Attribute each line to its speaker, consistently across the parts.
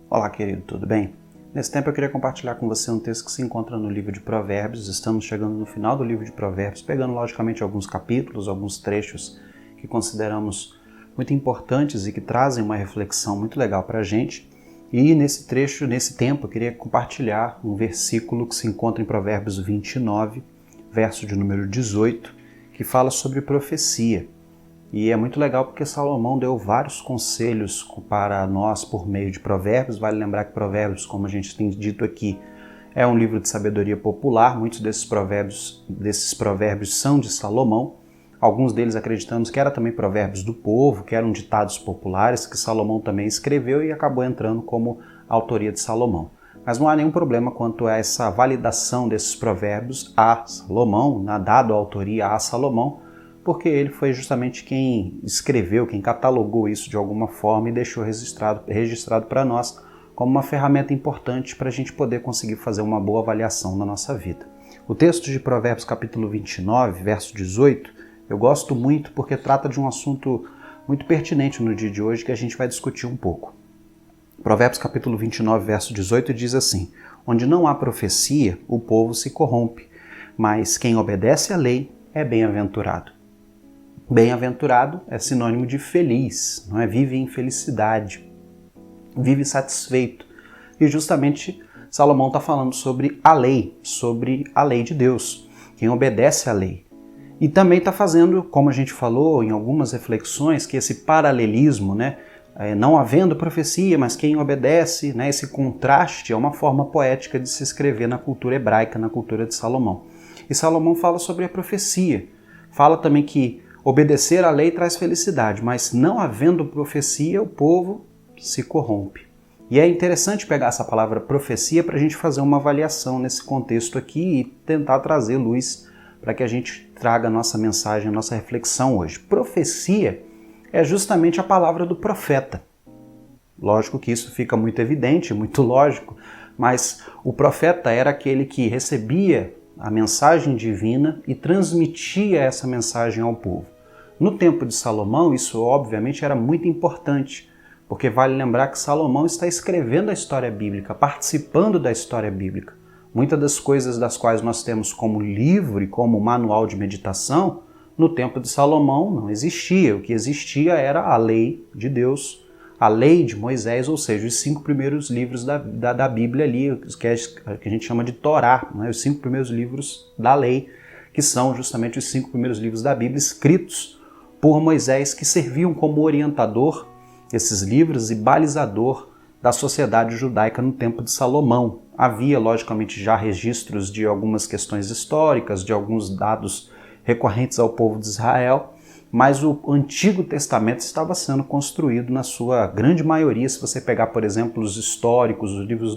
Speaker 1: Olá, querido, tudo bem? Nesse tempo eu queria compartilhar com você um texto que se encontra no livro de Provérbios. Estamos chegando no final do livro de Provérbios, pegando logicamente alguns capítulos, alguns trechos que consideramos muito importantes e que trazem uma reflexão muito legal para a gente. E nesse trecho, nesse tempo, eu queria compartilhar um versículo que se encontra em Provérbios 29, verso de número 18, que fala sobre profecia. E é muito legal porque Salomão deu vários conselhos para nós por meio de Provérbios. Vale lembrar que Provérbios, como a gente tem dito aqui, é um livro de sabedoria popular. Muitos desses provérbios são de Salomão. Alguns deles acreditamos que eram também provérbios do povo, que eram ditados populares, que Salomão também escreveu e acabou entrando como autoria de Salomão. Mas não há nenhum problema quanto a essa validação desses provérbios a Salomão, dado a autoria a Salomão, porque ele foi justamente quem escreveu, quem catalogou isso de alguma forma e deixou registrado para nós como uma ferramenta importante para a gente poder conseguir fazer uma boa avaliação na nossa vida. O texto de Provérbios capítulo 29, verso 18, eu gosto muito porque trata de um assunto muito pertinente no dia de hoje que a gente vai discutir um pouco. Provérbios capítulo 29, verso 18 diz assim: onde não há profecia, o povo se corrompe, mas quem obedece à lei é bem-aventurado. Bem-aventurado é sinônimo de feliz, não é? Vive em felicidade, vive satisfeito. E justamente Salomão está falando sobre a lei de Deus, quem obedece à lei. E também está fazendo, como a gente falou em algumas reflexões, que esse paralelismo, não havendo profecia, mas quem obedece, esse contraste é uma forma poética de se escrever na cultura hebraica, na cultura de Salomão. E Salomão fala sobre a profecia, fala também que obedecer à lei traz felicidade, mas não havendo profecia, o povo se corrompe. E é interessante pegar essa palavra profecia para a gente fazer uma avaliação nesse contexto aqui e tentar trazer luz para que a gente traga a nossa mensagem, a nossa reflexão hoje. Profecia é justamente a palavra do profeta. Lógico que isso fica muito evidente, muito lógico, mas o profeta era aquele que recebia a mensagem divina e transmitia essa mensagem ao povo. No tempo de Salomão, isso obviamente era muito importante, porque vale lembrar que Salomão está escrevendo a história bíblica, participando da história bíblica. Muitas das coisas das quais nós temos como livro e como manual de meditação, no tempo de Salomão não existia. O que existia era a lei de Deus, a lei de Moisés, ou seja, os 5 primeiros livros da Bíblia ali, que a gente chama de Torá, os 5 primeiros livros da lei, que são justamente os 5 primeiros livros da Bíblia escritos por Moisés, que serviam como orientador desses livros e balizador da sociedade judaica no tempo de Salomão. Havia, logicamente, já registros de algumas questões históricas, de alguns dados recorrentes ao povo de Israel, mas o Antigo Testamento estava sendo construído na sua grande maioria. Se você pegar, por exemplo, os históricos, os livros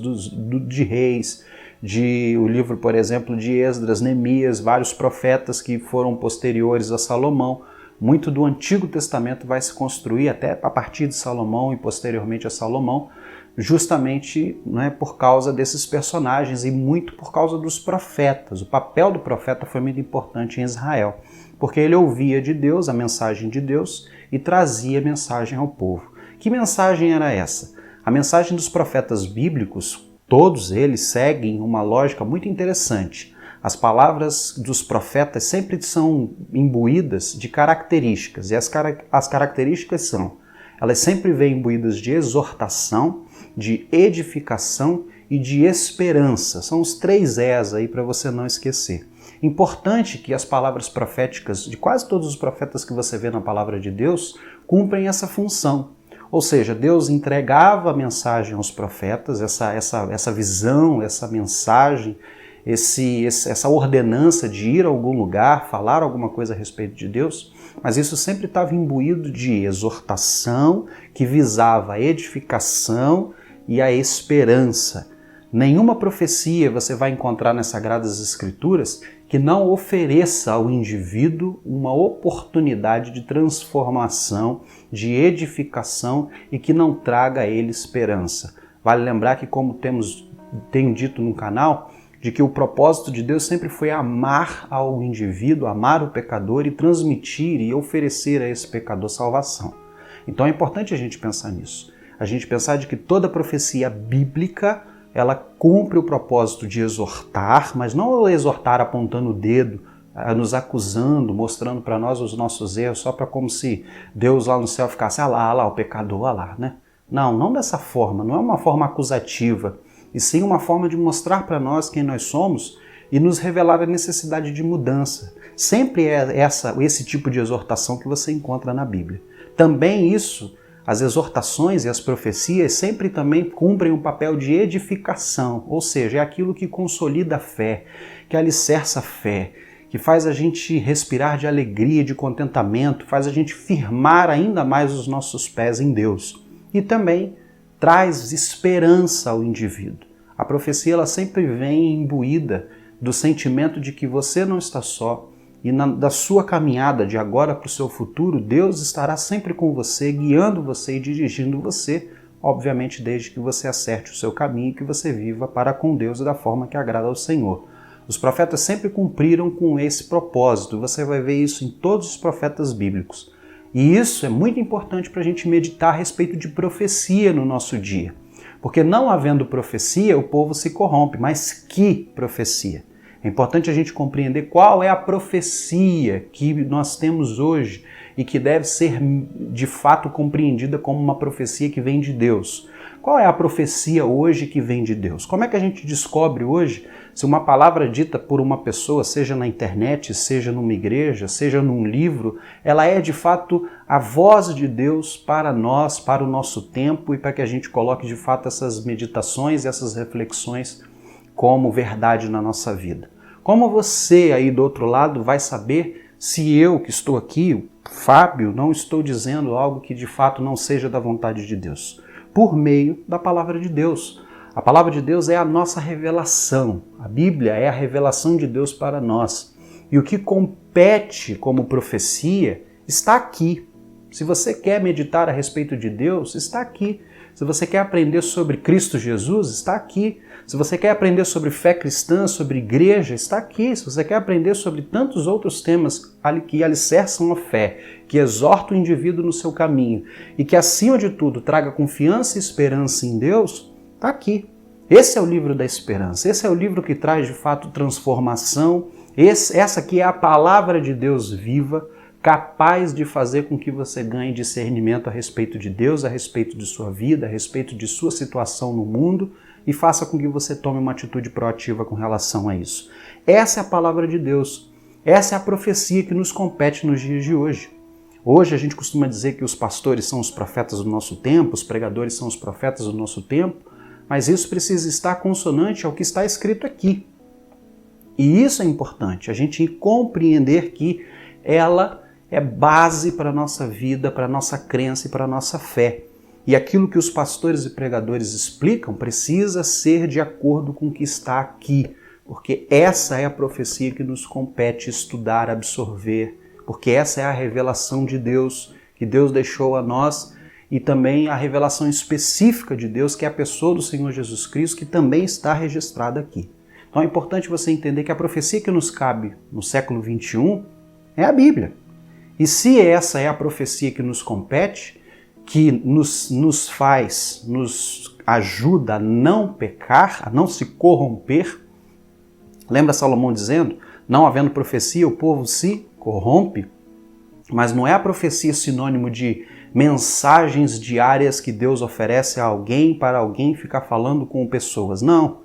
Speaker 1: de Reis, o livro, por exemplo, de Esdras, Neemias, vários profetas que foram posteriores a Salomão, muito do Antigo Testamento vai se construir até a partir de Salomão e posteriormente a Salomão, justamente por causa desses personagens e muito por causa dos profetas. O papel do profeta foi muito importante em Israel, porque ele ouvia de Deus, a mensagem de Deus, e trazia a mensagem ao povo. Que mensagem era essa? A mensagem dos profetas bíblicos, todos eles seguem uma lógica muito interessante. As palavras dos profetas sempre são imbuídas de características, e as características são, elas sempre vêm imbuídas de exortação, de edificação e de esperança. São os 3 Es aí para você não esquecer. Importante que as palavras proféticas, de quase todos os profetas que você vê na palavra de Deus, cumprem essa função. Ou seja, Deus entregava a mensagem aos profetas, essa visão, essa mensagem, essa ordenança de ir a algum lugar, falar alguma coisa a respeito de Deus, mas isso sempre estava imbuído de exortação, que visava a edificação e a esperança. Nenhuma profecia você vai encontrar nas Sagradas Escrituras que não ofereça ao indivíduo uma oportunidade de transformação, de edificação e que não traga a ele esperança. Vale lembrar que, como tenho dito no canal, de que o propósito de Deus sempre foi amar ao indivíduo, amar o pecador e transmitir e oferecer a esse pecador salvação. Então é importante a gente pensar nisso. a gente pensar de que toda profecia bíblica ela cumpre o propósito de exortar, mas não exortar apontando o dedo, nos acusando, mostrando para nós os nossos erros, só para como se Deus lá no céu ficasse, ah lá, o pecador, ah lá, né? Não dessa forma, não é uma forma acusativa, e sim uma forma de mostrar para nós quem nós somos e nos revelar a necessidade de mudança. Sempre é esse tipo de exortação que você encontra na Bíblia. Também isso, as exortações e as profecias sempre também cumprem um papel de edificação, ou seja, é aquilo que consolida a fé, que alicerça a fé, que faz a gente respirar de alegria, de contentamento, faz a gente firmar ainda mais os nossos pés em Deus. E também traz esperança ao indivíduo. A profecia ela sempre vem imbuída do sentimento de que você não está só e da sua caminhada de agora para o seu futuro, Deus estará sempre com você, guiando você e dirigindo você, obviamente desde que você acerte o seu caminho e que você viva para com Deus da forma que agrada ao Senhor. Os profetas sempre cumpriram com esse propósito, você vai ver isso em todos os profetas bíblicos. E isso é muito importante para a gente meditar a respeito de profecia no nosso dia. Porque não havendo profecia, o povo se corrompe. Mas que profecia? É importante a gente compreender qual é a profecia que nós temos hoje e que deve ser de fato compreendida como uma profecia que vem de Deus. Qual é a profecia hoje que vem de Deus? Como é que a gente descobre hoje se uma palavra dita por uma pessoa, seja na internet, seja numa igreja, seja num livro, ela é de fato a voz de Deus para nós, para o nosso tempo e para que a gente coloque de fato essas meditações e essas reflexões como verdade na nossa vida. Como você aí do outro lado vai saber se eu que estou aqui, o Fábio, não estou dizendo algo que de fato não seja da vontade de Deus? Por meio da palavra de Deus. A palavra de Deus é a nossa revelação. A Bíblia é a revelação de Deus para nós. E o que compete como profecia está aqui. Se você quer meditar a respeito de Deus, está aqui. Se você quer aprender sobre Cristo Jesus, está aqui. Se você quer aprender sobre fé cristã, sobre igreja, está aqui. Se você quer aprender sobre tantos outros temas que alicerçam a fé, que exortam o indivíduo no seu caminho e que, acima de tudo, traga confiança e esperança em Deus, está aqui. Esse é o livro da esperança. Esse é o livro que traz, de fato, transformação. Essa aqui é a palavra de Deus viva, capaz de fazer com que você ganhe discernimento a respeito de Deus, a respeito de sua vida, a respeito de sua situação no mundo e faça com que você tome uma atitude proativa com relação a isso. Essa é a palavra de Deus. Essa é a profecia que nos compete nos dias de hoje. Hoje a gente costuma dizer que os pastores são os profetas do nosso tempo, os pregadores são os profetas do nosso tempo, mas isso precisa estar consonante ao que está escrito aqui. E isso é importante, a gente compreender que ela é base para a nossa vida, para a nossa crença e para a nossa fé. E aquilo que os pastores e pregadores explicam precisa ser de acordo com o que está aqui, porque essa é a profecia que nos compete estudar, absorver, porque essa é a revelação de Deus, que Deus deixou a nós, e também a revelação específica de Deus, que é a pessoa do Senhor Jesus Cristo, que também está registrada aqui. Então é importante você entender que a profecia que nos cabe no século XXI é a Bíblia. E se essa é a profecia que nos compete, que nos ajuda a não pecar, a não se corromper, lembra Salomão dizendo, não havendo profecia, o povo se corrompe, mas não é a profecia sinônimo de mensagens diárias que Deus oferece a alguém para alguém ficar falando com pessoas. Não,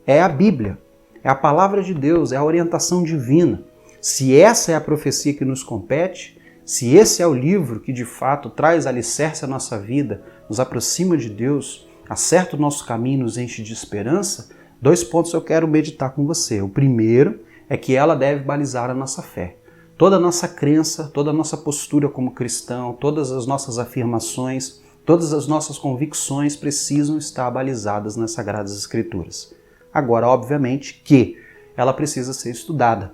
Speaker 1: é a Bíblia, é a palavra de Deus, é a orientação divina. Se essa é a profecia que nos compete, se esse é o livro que de fato traz alicerce à nossa vida, nos aproxima de Deus, acerta o nosso caminho, nos enche de esperança, 2 pontos eu quero meditar com você. O primeiro é que ela deve balizar a nossa fé. Toda a nossa crença, toda a nossa postura como cristão, todas as nossas afirmações, todas as nossas convicções precisam estar balizadas nas Sagradas Escrituras. Agora, obviamente que ela precisa ser estudada.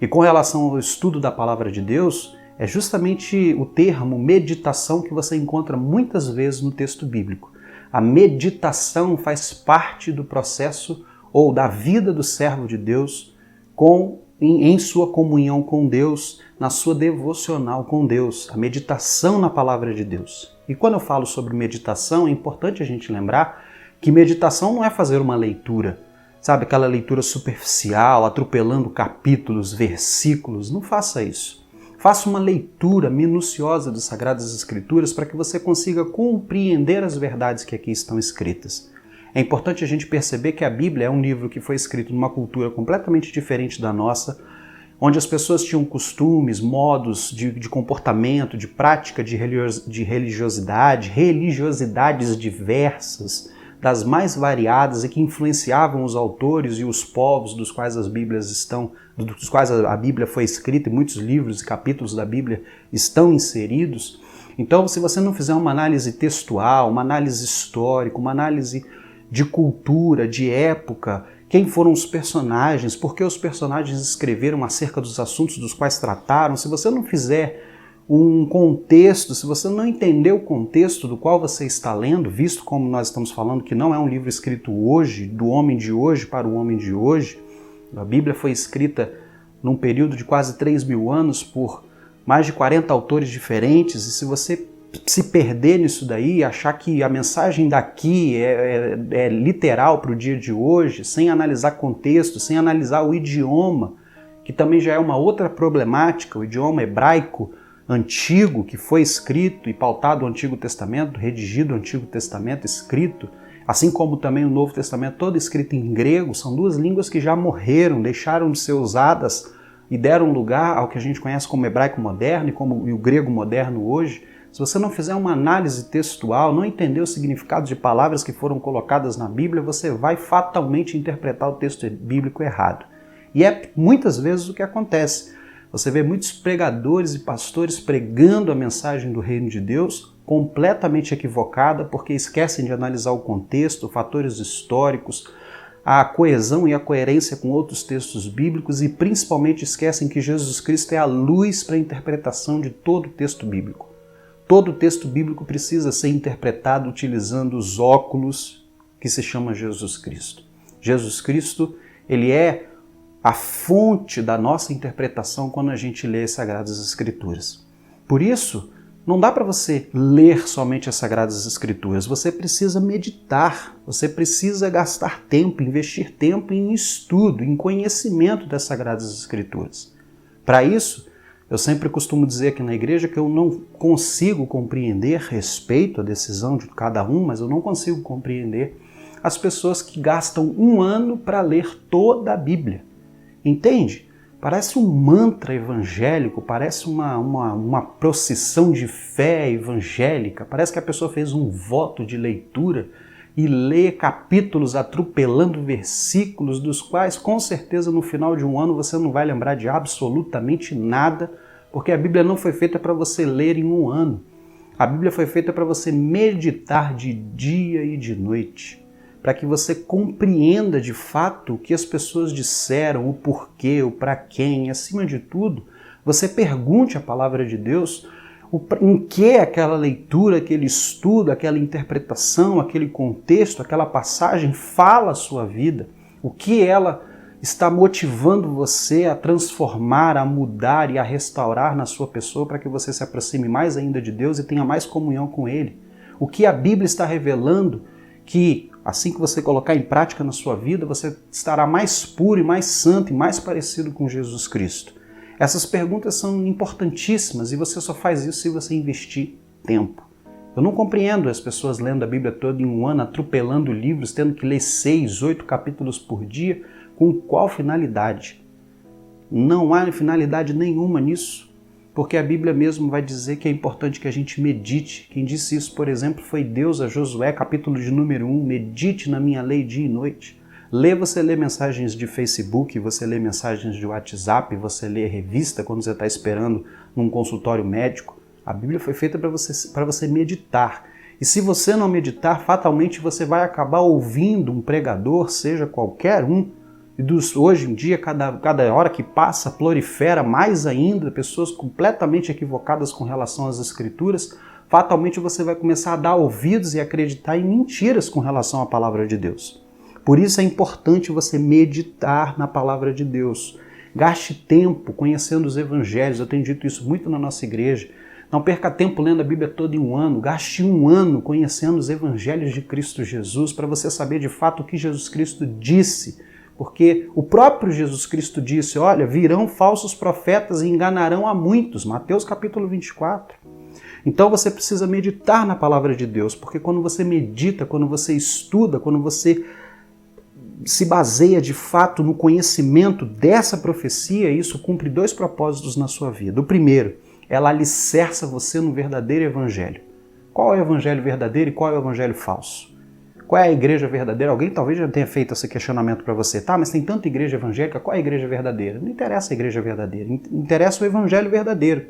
Speaker 1: E com relação ao estudo da Palavra de Deus, é justamente o termo meditação que você encontra muitas vezes no texto bíblico. A meditação faz parte do processo ou da vida do servo de Deus com em sua comunhão com Deus, na sua devocional com Deus, a meditação na palavra de Deus. E quando eu falo sobre meditação, é importante a gente lembrar que meditação não é fazer uma leitura, sabe, aquela leitura superficial, atropelando capítulos, versículos. Não faça isso. Faça uma leitura minuciosa das Sagradas Escrituras para que você consiga compreender as verdades que aqui estão escritas. É importante a gente perceber que a Bíblia é um livro que foi escrito numa cultura completamente diferente da nossa, onde as pessoas tinham costumes, modos de comportamento, de prática de religiosidade, religiosidades diversas, das mais variadas e que influenciavam os autores e os povos dos quais a Bíblia foi escrita, e muitos livros e capítulos da Bíblia estão inseridos. Então, se você não fizer uma análise textual, uma análise histórica, uma análise de cultura, de época, quem foram os personagens, por que os personagens escreveram acerca dos assuntos dos quais trataram, se você não fizer um contexto, se você não entender o contexto do qual você está lendo, visto como nós estamos falando que não é um livro escrito hoje, do homem de hoje para o homem de hoje, a Bíblia foi escrita num período de quase 3.000 anos por mais de 40 autores diferentes, e se você se perder nisso daí, achar que a mensagem daqui é literal para o dia de hoje, sem analisar contexto, sem analisar o idioma, que também já é uma outra problemática, o idioma hebraico antigo, que foi escrito e pautado o Antigo Testamento, redigido o Antigo Testamento, escrito, assim como também o Novo Testamento, todo escrito em grego, são duas línguas que já morreram, deixaram de ser usadas e deram lugar ao que a gente conhece como hebraico moderno e o grego moderno hoje. Se você não fizer uma análise textual, não entender o significado de palavras que foram colocadas na Bíblia, você vai fatalmente interpretar o texto bíblico errado. E é muitas vezes o que acontece. Você vê muitos pregadores e pastores pregando a mensagem do reino de Deus completamente equivocada, porque esquecem de analisar o contexto, fatores históricos, a coesão e a coerência com outros textos bíblicos e principalmente esquecem que Jesus Cristo é a luz para a interpretação de todo o texto bíblico. Todo o texto bíblico precisa ser interpretado utilizando os óculos que se chama Jesus Cristo. Jesus Cristo, ele é a fonte da nossa interpretação quando a gente lê as Sagradas Escrituras. Por isso, não dá para você ler somente as Sagradas Escrituras, você precisa meditar, você precisa gastar tempo, investir tempo em estudo, em conhecimento das Sagradas Escrituras. Para isso, eu sempre costumo dizer aqui na igreja que eu não consigo compreender, respeito a decisão de cada um, mas eu não consigo compreender as pessoas que gastam 1 ano para ler toda a Bíblia. Entende? Parece um mantra evangélico, parece uma procissão de fé evangélica, parece que a pessoa fez um voto de leitura e lê capítulos atropelando versículos, dos quais com certeza no final de 1 ano você não vai lembrar de absolutamente nada, porque a Bíblia não foi feita para você ler em 1 ano. A Bíblia foi feita para você meditar de dia e de noite, para que você compreenda de fato o que as pessoas disseram, o porquê, o para quem, e acima de tudo, você pergunte à palavra de Deus em que aquela leitura, aquele estudo, aquela interpretação, aquele contexto, aquela passagem fala a sua vida, o que ela está motivando você a transformar, a mudar e a restaurar na sua pessoa para que você se aproxime mais ainda de Deus e tenha mais comunhão com Ele. O que a Bíblia está revelando que assim que você colocar em prática na sua vida, você estará mais puro e mais santo e mais parecido com Jesus Cristo. Essas perguntas são importantíssimas e você só faz isso se você investir tempo. Eu não compreendo as pessoas lendo a Bíblia toda em 1 ano, atropelando livros, tendo que ler 6, 8 capítulos por dia, com qual finalidade? Não há finalidade nenhuma nisso. Porque a Bíblia mesmo vai dizer que é importante que a gente medite. Quem disse isso, por exemplo, foi Deus a Josué, capítulo de número 1, medite na minha lei dia e noite. Você lê mensagens de Facebook, você lê mensagens de WhatsApp, você lê revista quando você está esperando num consultório médico. A Bíblia foi feita para você meditar. E se você não meditar, fatalmente você vai acabar ouvindo um pregador, seja qualquer um, e hoje em dia, cada hora que passa, prolifera mais ainda, pessoas completamente equivocadas com relação às Escrituras, fatalmente você vai começar a dar ouvidos e acreditar em mentiras com relação à palavra de Deus. Por isso é importante você meditar na palavra de Deus. Gaste tempo conhecendo os evangelhos. Eu tenho dito isso muito na nossa igreja. Não perca tempo lendo a Bíblia toda em um ano. Gaste um ano conhecendo os evangelhos de Cristo Jesus para você saber de fato o que Jesus Cristo disse. Porque o próprio Jesus Cristo disse, olha, virão falsos profetas e enganarão a muitos. Mateus capítulo 24. Então você precisa meditar na palavra de Deus, porque quando você medita, quando você estuda, quando você se baseia de fato no conhecimento dessa profecia, isso cumpre dois propósitos na sua vida. O primeiro, ela alicerça você no verdadeiro evangelho. Qual é o evangelho verdadeiro e qual é o evangelho falso? Qual é a igreja verdadeira? Alguém talvez já tenha feito esse questionamento para você. Tá, mas tem tanta igreja evangélica, qual é a igreja verdadeira? Não interessa a igreja verdadeira, interessa o evangelho verdadeiro.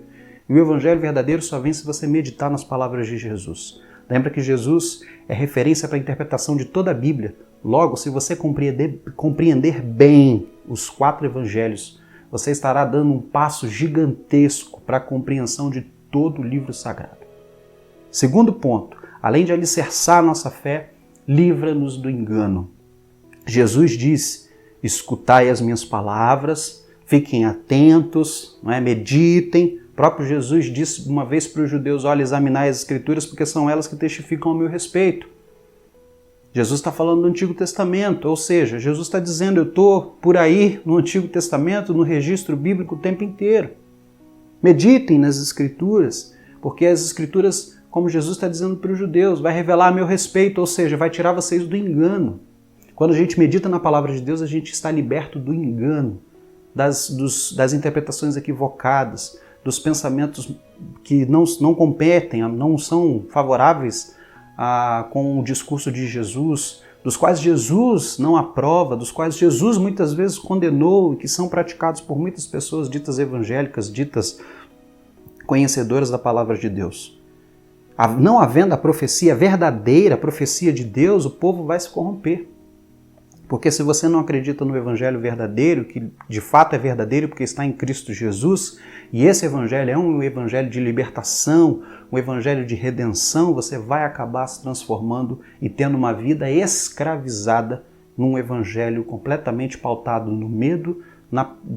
Speaker 1: E o evangelho verdadeiro só vem se você meditar nas palavras de Jesus. Lembra que Jesus é referência para a interpretação de toda a Bíblia. Logo, se você compreender bem os 4 evangelhos, você estará dando um passo gigantesco para a compreensão de todo o livro sagrado. Segundo ponto, além de alicerçar a nossa fé, livra-nos do engano. Jesus disse, escutai as minhas palavras, fiquem atentos, meditem. O próprio Jesus disse uma vez para os judeus, olha, examinai as Escrituras, porque são elas que testificam ao meu respeito. Jesus está falando do Antigo Testamento, ou seja, Jesus está dizendo, eu estou por aí no Antigo Testamento, no registro bíblico o tempo inteiro. Meditem nas Escrituras, porque as Escrituras, como Jesus está dizendo para os judeus, vai revelar a meu respeito, ou seja, vai tirar vocês do engano. Quando a gente medita na palavra de Deus, a gente está liberto do engano, das interpretações equivocadas, dos pensamentos que não competem, não são favoráveis com o discurso de Jesus, dos quais Jesus não aprova, dos quais Jesus muitas vezes condenou e que são praticados por muitas pessoas ditas evangélicas, ditas conhecedoras da palavra de Deus. Não havendo a profecia verdadeira, a profecia de Deus, o povo vai se corromper. Porque se você não acredita no evangelho verdadeiro, que de fato é verdadeiro porque está em Cristo Jesus, e esse evangelho é um evangelho de libertação, um evangelho de redenção, você vai acabar se transformando e tendo uma vida escravizada num evangelho completamente pautado no medo,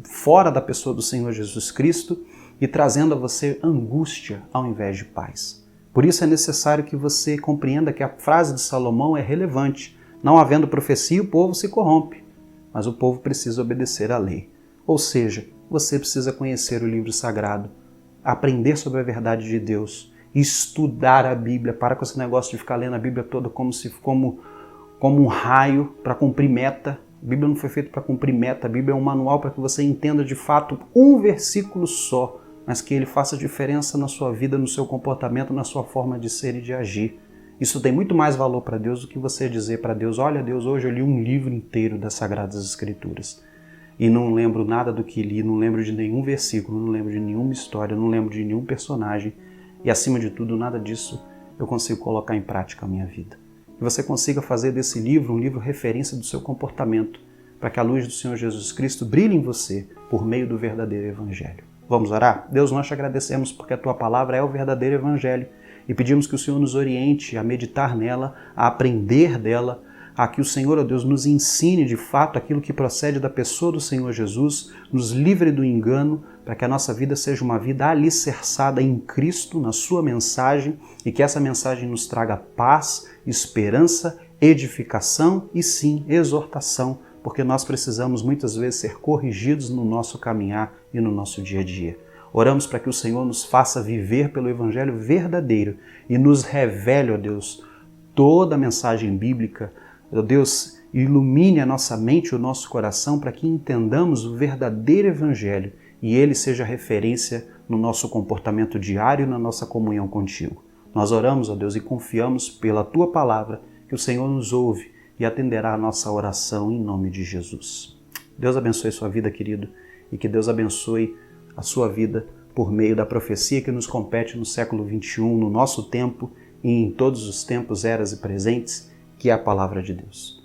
Speaker 1: fora da pessoa do Senhor Jesus Cristo e trazendo a você angústia ao invés de paz. Por isso é necessário que você compreenda que a frase de Salomão é relevante. Não havendo profecia, o povo se corrompe, mas o povo precisa obedecer à lei. Ou seja, você precisa conhecer o livro sagrado, aprender sobre a verdade de Deus, estudar a Bíblia, para com esse negócio de ficar lendo a Bíblia toda como um raio para cumprir meta. A Bíblia não foi feita para cumprir meta, a Bíblia é um manual para que você entenda de fato um versículo só, mas que ele faça diferença na sua vida, no seu comportamento, na sua forma de ser e de agir. Isso tem muito mais valor para Deus do que você dizer para Deus, olha Deus, hoje eu li um livro inteiro das Sagradas Escrituras e não lembro nada do que li, não lembro de nenhum versículo, não lembro de nenhuma história, não lembro de nenhum personagem e acima de tudo nada disso eu consigo colocar em prática a minha vida. Que você consiga fazer desse livro um livro referência do seu comportamento para que a luz do Senhor Jesus Cristo brilhe em você por meio do verdadeiro Evangelho. Vamos orar? Deus, nós te agradecemos porque a Tua palavra é o verdadeiro Evangelho. E pedimos que o Senhor nos oriente a meditar nela, a aprender dela, a que o Senhor, ó Deus, nos ensine de fato aquilo que procede da pessoa do Senhor Jesus, nos livre do engano, para que a nossa vida seja uma vida alicerçada em Cristo, na sua mensagem, e que essa mensagem nos traga paz, esperança, edificação e sim, exortação, porque nós precisamos muitas vezes ser corrigidos no nosso caminhar e no nosso dia a dia. Oramos para que o Senhor nos faça viver pelo Evangelho verdadeiro e nos revele, ó Deus, toda a mensagem bíblica. Ó Deus, ilumine a nossa mente e o nosso coração para que entendamos o verdadeiro Evangelho e ele seja referência no nosso comportamento diário e na nossa comunhão contigo. Nós oramos, ó Deus, e confiamos pela Tua palavra que o Senhor nos ouve e atenderá a nossa oração em nome de Jesus. Deus abençoe sua vida, querido, e que Deus abençoe a sua vida por meio da profecia que nos compete no século XXI, no nosso tempo e em todos os tempos, eras e presentes, que é a palavra de Deus.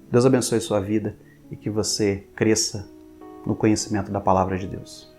Speaker 1: Deus abençoe sua vida e que você cresça no conhecimento da palavra de Deus.